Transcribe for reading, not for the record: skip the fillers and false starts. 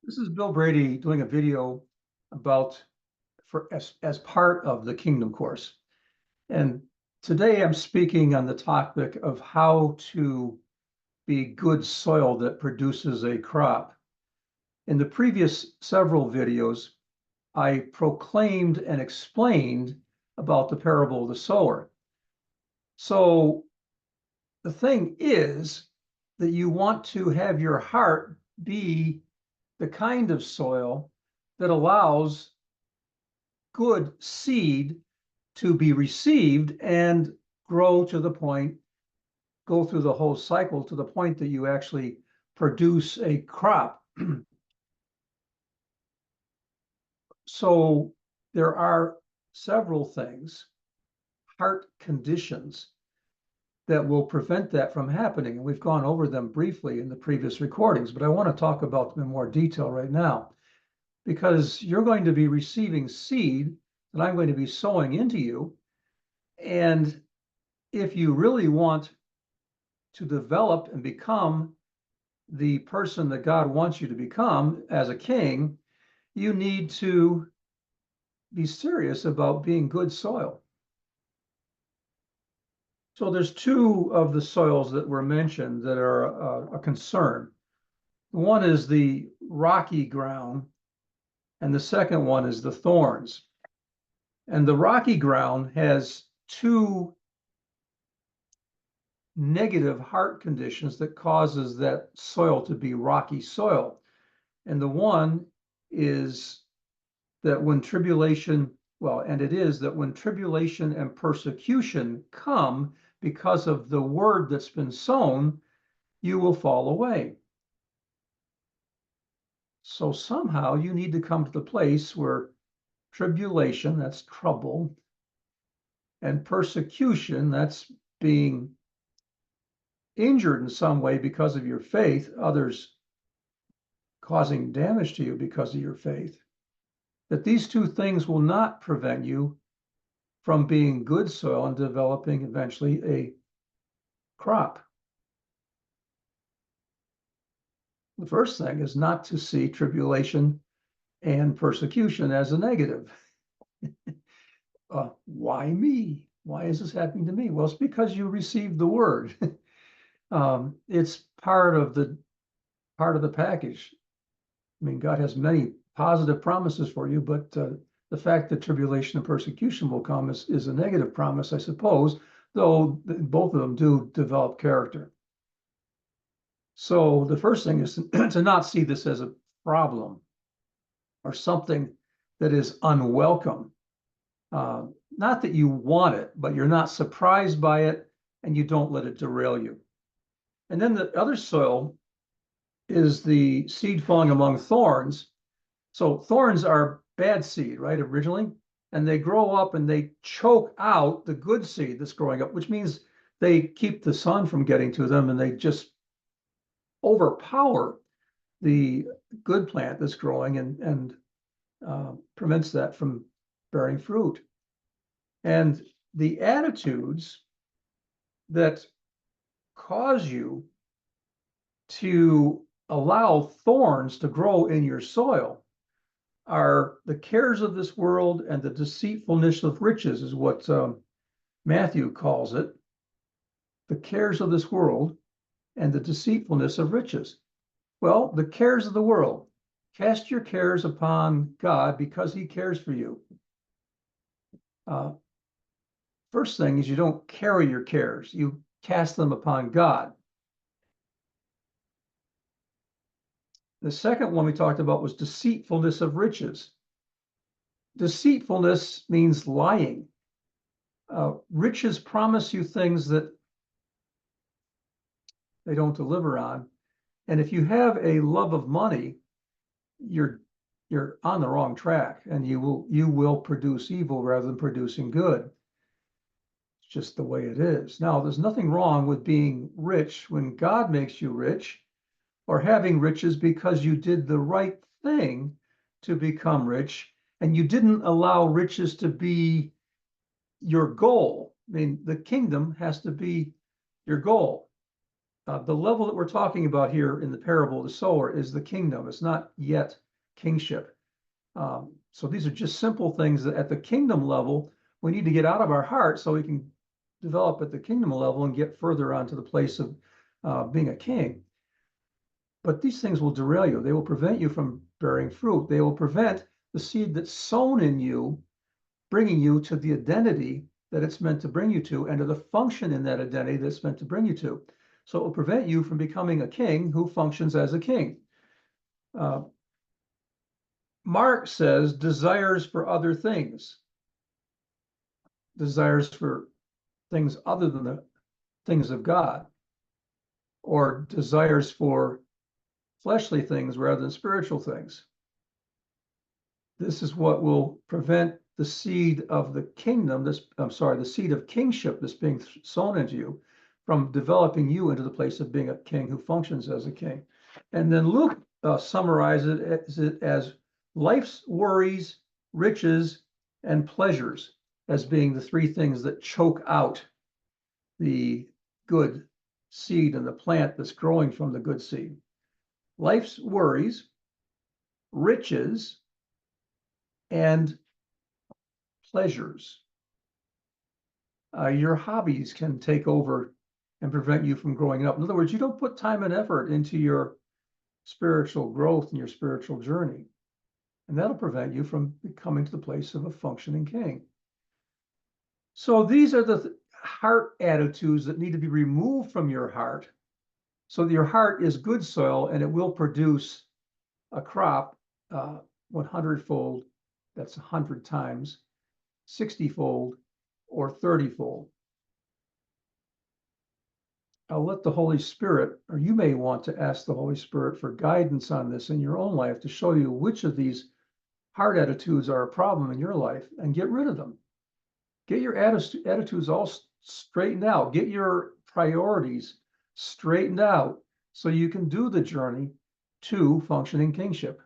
This is Bill Brady doing a video about as part of the Kingdom course. And today I'm speaking on the topic of how to be good soil that produces a crop. In the previous several videos, I proclaimed and explained about the parable of the sower. So the thing is that you want to have your heart be the kind of soil that allows good seed to be received and grow to the point, go through the whole cycle to the point that you actually produce a crop. So there are several things, heart conditions, that will prevent that from happening. And we've gone over them briefly in the previous recordings, but I want to talk about them in more detail right now, because you're going to be receiving seed that I'm going to be sowing into you. And if you really want to develop and become the person that God wants you to become as a king, you need to be serious about being good soil. So there's two of the soils that were mentioned that are a concern. One is the rocky ground, and the second one is the thorns. And the rocky ground has two negative heart conditions that causes that soil to be rocky soil. And the one is that when tribulation, and it is that when tribulation and persecution come because of the word that's been sown, you will fall away. So somehow you need to come to the place where tribulation, that's trouble, and persecution, that's being injured in some way because of your faith, others causing damage to you because of your faith, that these two things will not prevent you from being good soil and developing eventually a crop. The first thing is not to see tribulation and persecution as a negative. Why me? Why is this happening to me? Well, it's because you received the word. It's part of the package. I mean, God has many positive promises for you, but the fact that tribulation and persecution will come is a negative promise, I suppose, though both of them do develop character. So the first thing is to not see this as a problem or something that is unwelcome. Not that you want it, but you're not surprised by it and you don't let it derail you. And then the other soil is the seed falling among thorns. So thorns are bad seed, right, originally, and they grow up and they choke out the good seed that's growing up, which means they keep the sun from getting to them and they just overpower the good plant that's growing and prevents that from bearing fruit. And the attitudes that cause you to allow thorns to grow in your soil are the cares of this world and the deceitfulness of riches, is what Matthew calls it. The cares of this world and the deceitfulness of riches. Well, the cares of the world. Cast your cares upon God because he cares for you. First thing is you don't carry your cares. You cast them upon God. The second one we talked about was deceitfulness of riches. Deceitfulness means lying. Riches promise you things that they don't deliver on. And if you have a love of money, you're on the wrong track, and you will produce evil rather than producing good. It's just the way it is. Now, there's nothing wrong with being rich when God makes you rich, or having riches because you did the right thing to become rich, and you didn't allow riches to be your goal. I mean, the kingdom has to be your goal. The level that we're talking about here in the parable of the sower is the kingdom. It's not yet kingship. So these are just simple things that at the kingdom level, we need to get out of our heart so we can develop at the kingdom level and get further on to the place of being a king. But these things will derail you. They will prevent you from bearing fruit. They will prevent the seed that's sown in you, bringing you to the identity that it's meant to bring you to and to the function in that identity that's meant to bring you to. So it will prevent you from becoming a king who functions as a king. Mark says desires for other things, desires for things other than the things of God, or desires for fleshly things rather than spiritual things. This is what will prevent the seed of the kingdom, the seed of kingship that's being sown into you from developing you into the place of being a king who functions as a king. And then Luke summarizes it as life's worries, riches, and pleasures as being the three things that choke out the good seed and the plant that's growing from the good seed. Life's worries, riches, and pleasures. Your hobbies can take over and prevent you from growing up. In other words, you don't put time and effort into your spiritual growth and your spiritual journey. And that'll prevent you from coming to the place of a functioning king. So these are the heart attitudes that need to be removed from your heart so that your heart is good soil and it will produce a crop 100-fold, that's 100 times, 60-fold, or 30-fold. I'll let the Holy Spirit, or you may want to ask the Holy Spirit for guidance on this in your own life to show you which of these heart attitudes are a problem in your life and get rid of them. Get your attitudes all straightened out. Get your priorities straightened out so you can do the journey to functioning kingship.